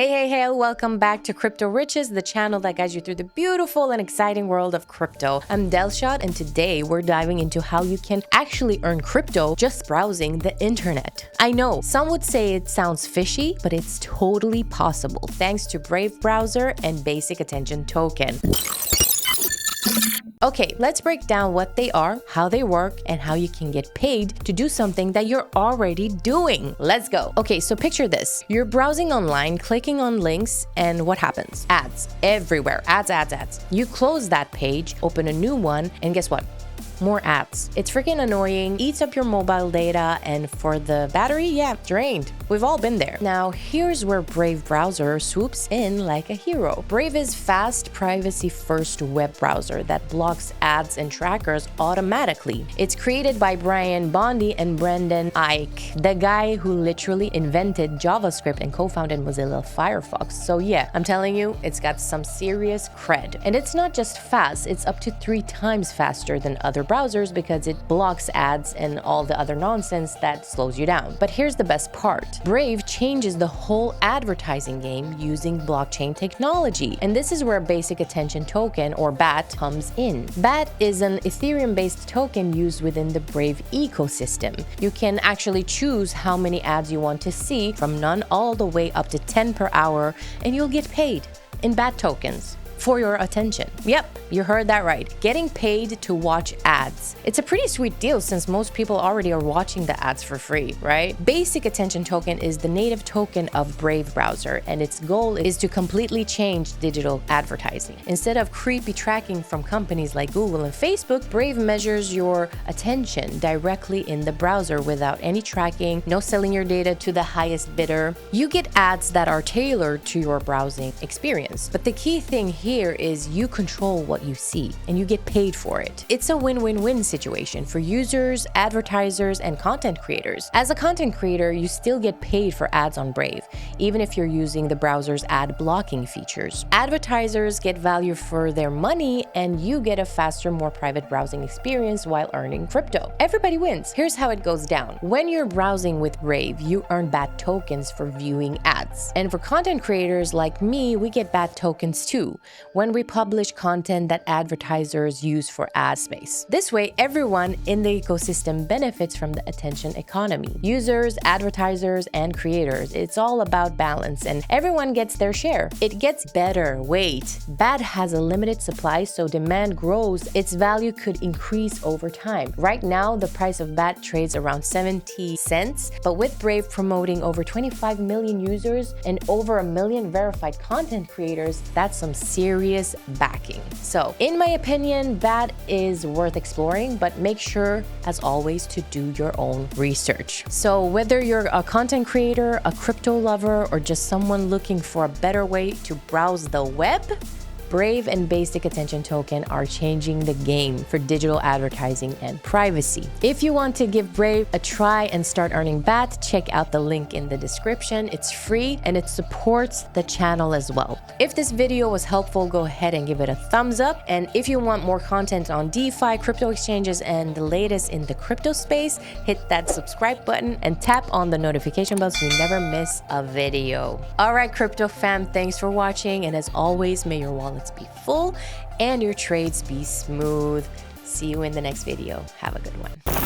Hey, welcome back to Crypto Riches, the channel that guides you through the beautiful and exciting world of crypto. I'm Delshot, and today we're diving into how you can actually earn crypto just browsing the internet. I know, some would say it sounds fishy, but it's totally possible thanks to Brave Browser and Basic Attention Token. Okay, let's break down what they are, how they work, and how you can get paid to do something that you're already doing. Let's go. Okay, so picture this. You're browsing online, clicking on links, and what happens? Ads everywhere. Ads. You close that page, open a new one, and guess what? More ads. It's freaking annoying, eats up your mobile data, and for the battery, yeah, drained. We've all been there. Now, here's where Brave Browser swoops in like a hero. Brave is fast, privacy-first web browser that blocks ads and trackers automatically. It's created by Brian Bondi and Brendan Eich, the guy who literally invented JavaScript and co-founded Mozilla Firefox. So yeah, I'm telling you, it's got some serious cred. And it's not just fast, it's up to 3 times faster than other browsers because it blocks ads and all the other nonsense that slows you down. But here's the best part. Brave changes the whole advertising game using blockchain technology. And this is where Basic Attention Token, or BAT, comes in. BAT is an Ethereum-based token used within the Brave ecosystem. You can actually choose how many ads you want to see, from none all the way up to 10 per hour, and you'll get paid in BAT tokens for your attention. Yep, you heard that right. Getting paid to watch ads. It's a pretty sweet deal since most people already are watching the ads for free, right? Basic Attention Token is the native token of Brave Browser, and its goal is to completely change digital advertising. Instead of creepy tracking from companies like Google and Facebook, Brave measures your attention directly in the browser without any tracking, no selling your data to the highest bidder. You get ads that are tailored to your browsing experience. But the key thing here is you control what you see and you get paid for it. It's a win-win-win situation for users, advertisers, and content creators. As a content creator, you still get paid for ads on Brave, even if you're using the browser's ad blocking features. Advertisers get value for their money, and you get a faster, more private browsing experience while earning crypto. Everybody wins. Here's how it goes down. When you're browsing with Brave, you earn BAT tokens for viewing ads. And for content creators like me, we get BAT tokens too, when we publish content that advertisers use for ad space. This way, everyone in the ecosystem benefits from the attention economy. Users, advertisers, and creators. It's all about balance, and everyone gets their share. It gets better. Wait, BAT has a limited supply, so demand grows. Its value could increase over time. Right now, the price of BAT trades around 70 cents, but with Brave promoting over 25 million users and over 1 million verified content creators, that's some serious backing. So, in my opinion, BAT is worth exploring, but make sure, as always, to do your own research. So, whether you're a content creator, a crypto lover, or just someone looking for a better way to browse the web, Brave and Basic Attention Token are changing the game for digital advertising and privacy. If you want to give Brave a try and start earning BAT, check out the link in the description. It's free and it supports the channel as well. If this video was helpful, go ahead and give it a thumbs up. And if you want more content on DeFi, crypto exchanges, and the latest in the crypto space, hit that subscribe button and tap on the notification bell so you never miss a video. All right, crypto fam, thanks for watching. And as always, may your wallet be full and your trades be smooth. See you in the next video. Have a good one.